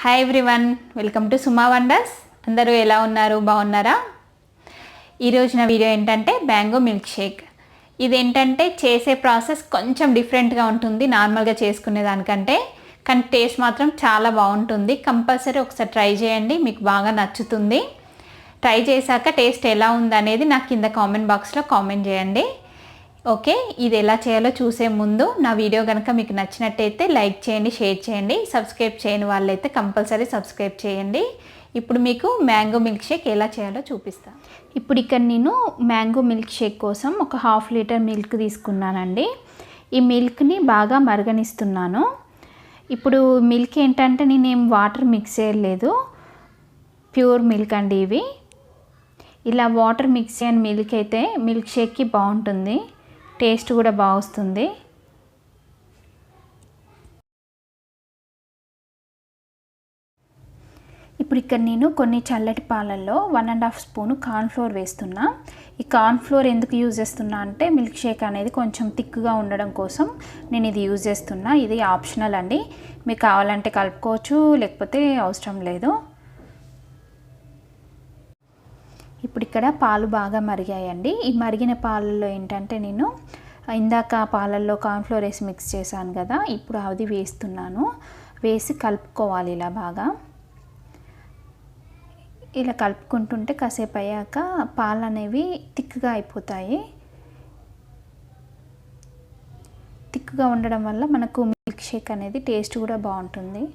Hi everyone, welcome to Suma wonders. అందరూ ఎలా ఉన్నారు? బాగున్నారా? ఈరోజు నా వీడియో ఏంటంటే మ్యాంగో మిల్క్ షేక్. ఇదేంటంటే చేసే ప్రాసెస్ కొంచెం డిఫరెంట్గా ఉంటుంది నార్మల్గా చేసుకునే దానికంటే, కానీ టేస్ట్ మాత్రం చాలా బాగుంటుంది. కంపల్సరీ ఒకసారి ట్రై చేయండి, మీకు బాగా నచ్చుతుంది. ట్రై చేశాక టేస్ట్ ఎలా ఉందనేది నాకు కింద కామెంట్ బాక్స్లో కామెంట్ చేయండి. ఓకే, ఇది ఎలా చేయాలో చూసే ముందు నా వీడియో కనుక మీకు నచ్చినట్టయితే లైక్ చేయండి, షేర్ చేయండి. సబ్స్క్రైబ్ చేయని వాళ్ళైతే కంపల్సరీ సబ్స్క్రైబ్ చేయండి. ఇప్పుడు మీకు మ్యాంగో మిల్క్ షేక్ ఎలా చేయాలో చూపిస్తాను. ఇప్పుడు ఇక్కడ నేను మ్యాంగో మిల్క్ షేక్ కోసం ఒక 1/2 లీటర్ మిల్క్ తీసుకున్నానండి. ఈ మిల్క్ని బాగా మరగనిస్తున్నాను. ఇప్పుడు మిల్క్ ఏంటంటే నేనేం వాటర్ మిక్స్ చేయలేదు, ప్యూర్ మిల్క్ అండి ఇవి. ఇలా వాటర్ మిక్స్ చేయని మిల్క్ అయితే మిల్క్ షేక్కి బాగుంటుంది, టేస్ట్ కూడా బాగా వస్తుంది. ఇప్పుడు ఇక్కడ నేను కొన్ని చల్లటి పాలల్లో 1.5 స్పూను కార్న్ఫ్లోర్ వేస్తున్నా. ఈ కార్న్ఫ్లోర్ ఎందుకు యూజ్ చేస్తున్నా అంటే మిల్క్ షేక్ అనేది కొంచెం థిక్గా ఉండడం కోసం నేను ఇది యూజ్ చేస్తున్నా. ఇది ఆప్షనల్ అండి, మీకు కావాలంటే కలుపుకోవచ్చు, లేకపోతే అవసరం లేదు. ఇప్పుడు ఇక్కడ పాలు బాగా మరిగాయండి. ఈ మరిగిన పాలలో ఏంటంటే నేను ఇందాక పాలల్లో కార్న్ఫ్లోర్ వేసి మిక్స్ చేశాను కదా, ఇప్పుడు అది వేస్తున్నాను. వేసి కలుపుకోవాలి ఇలా బాగా. ఇలా కలుపుకుంటుంటే కాసేపు అయ్యాక పాలు అనేవి థిక్గా అయిపోతాయి. థిక్గా ఉండడం వల్ల మనకు మిల్క్ షేక్ అనేది టేస్ట్ కూడా బాగుంటుంది.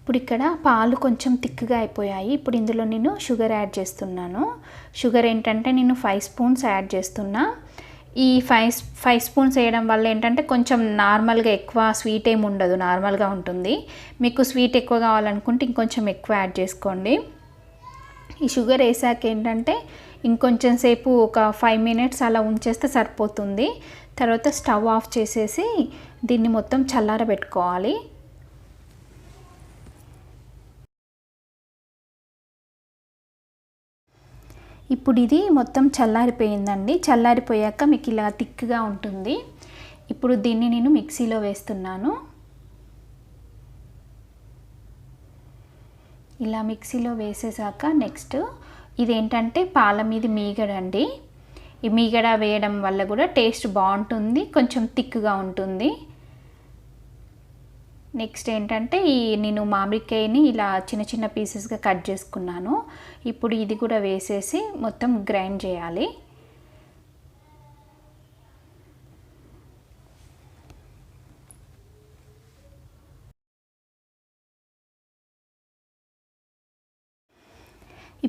ఇప్పుడు ఇక్కడ పాలు కొంచెం థిక్గా అయిపోయాయి. ఇప్పుడు ఇందులో నేను షుగర్ యాడ్ చేస్తున్నాను. షుగర్ ఏంటంటే నేను 5 స్పూన్స్ యాడ్ చేస్తున్నా. ఈ 5 స్పూన్స్ వేయడం వల్ల ఏంటంటే కొంచెం నార్మల్గా ఎక్కువ స్వీట్ ఏమి ఉండదు, నార్మల్గా ఉంటుంది. మీకు స్వీట్ ఎక్కువ కావాలనుకుంటే ఇంకొంచెం ఎక్కువ యాడ్ చేసుకోండి. ఈ షుగర్ వేసాక ఏంటంటే ఇంకొంచెం సేపు ఒక 5 మినిట్స్ అలా ఉంచేస్తే సరిపోతుంది. తర్వాత స్టవ్ ఆఫ్ చేసేసి దీన్ని మొత్తం చల్లారబెట్టుకోవాలి. ఇప్పుడు ఇది మొత్తం చల్లారిపోయిందండి. చల్లారిపోయాక మీకు ఇలా థిక్గా ఉంటుంది. ఇప్పుడు దీన్ని నేను మిక్సీలో వేస్తున్నాను. ఇలా మిక్సీలో వేసేసాక నెక్స్ట్ ఇదేంటంటే పాల మీద మీగడ అండి. ఈ మీగడ వేయడం వల్ల కూడా టేస్ట్ బాగుంటుంది, కొంచెం థిక్గా ఉంటుంది. నెక్స్ట్ ఏంటంటే నేను మామిడికాయని ఇలా చిన్న చిన్న పీసెస్గా కట్ చేసుకున్నాను. ఇప్పుడు ఇది కూడా వేసేసి మొత్తం గ్రైండ్ చేయాలి.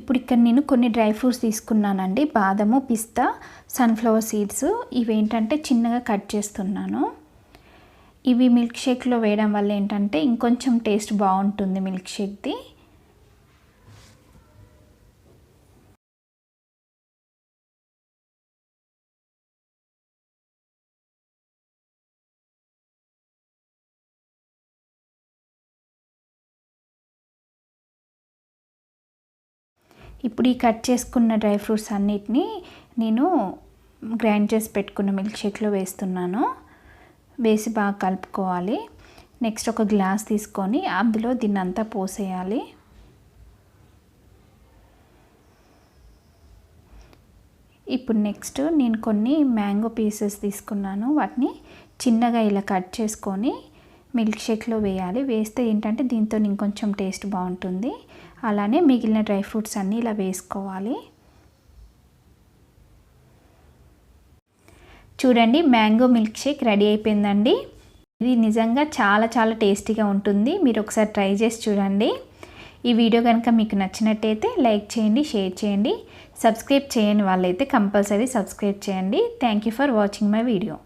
ఇప్పుడు ఇక్కడ నేను కొన్ని డ్రై ఫ్రూట్స్ తీసుకున్నానండి. బాదము, పిస్తా, సన్ఫ్లవర్ సీడ్స్. ఇవేంటంటే చిన్నగా కట్ చేస్తున్నాను. ఇవి మిల్క్ షేక్లో వేయడం వల్ల ఏంటంటే ఇంకొంచెం టేస్ట్ బాగుంటుంది మిల్క్ షేక్ది. ఇప్పుడు ఈ కట్ చేసుకున్న డ్రై ఫ్రూట్స్ అన్నిటినీ నేను గ్రైండ్ చేసి పెట్టుకున్న మిల్క్ షేక్లో వేస్తున్నాను. వేసి బాగా కలుపుకోవాలి. నెక్స్ట్ ఒక గ్లాస్ తీసుకొని అందులో దీన్ని అంతా పోసేయాలి. ఇప్పుడు నెక్స్ట్ నేను కొన్ని మ్యాంగో పీసెస్ తీసుకున్నాను. వాటిని చిన్నగా ఇలా కట్ చేసుకొని మిల్క్ షేక్లో వేయాలి. వేస్తే ఏంటంటే దీంతో ఇంకొంచెం టేస్ట్ బాగుంటుంది. అలానే మిగిలిన డ్రై ఫ్రూట్స్ అన్నీ ఇలా వేసుకోవాలి. చూడండి, మ్యాంగో మిల్క్ షేక్ రెడీ అయిపోయిందండి. ఇది నిజంగా చాలా చాలా టేస్టీగా ఉంటుంది. మీరు ఒకసారి ట్రై చేసి చూడండి. ఈ వీడియో కనుక మీకు నచ్చినట్టయితే లైక్ చేయండి, షేర్ చేయండి. సబ్స్క్రైబ్ చేయని వాళ్ళైతే కంపల్సరీ సబ్స్క్రైబ్ చేయండి. Thank you for watching my video.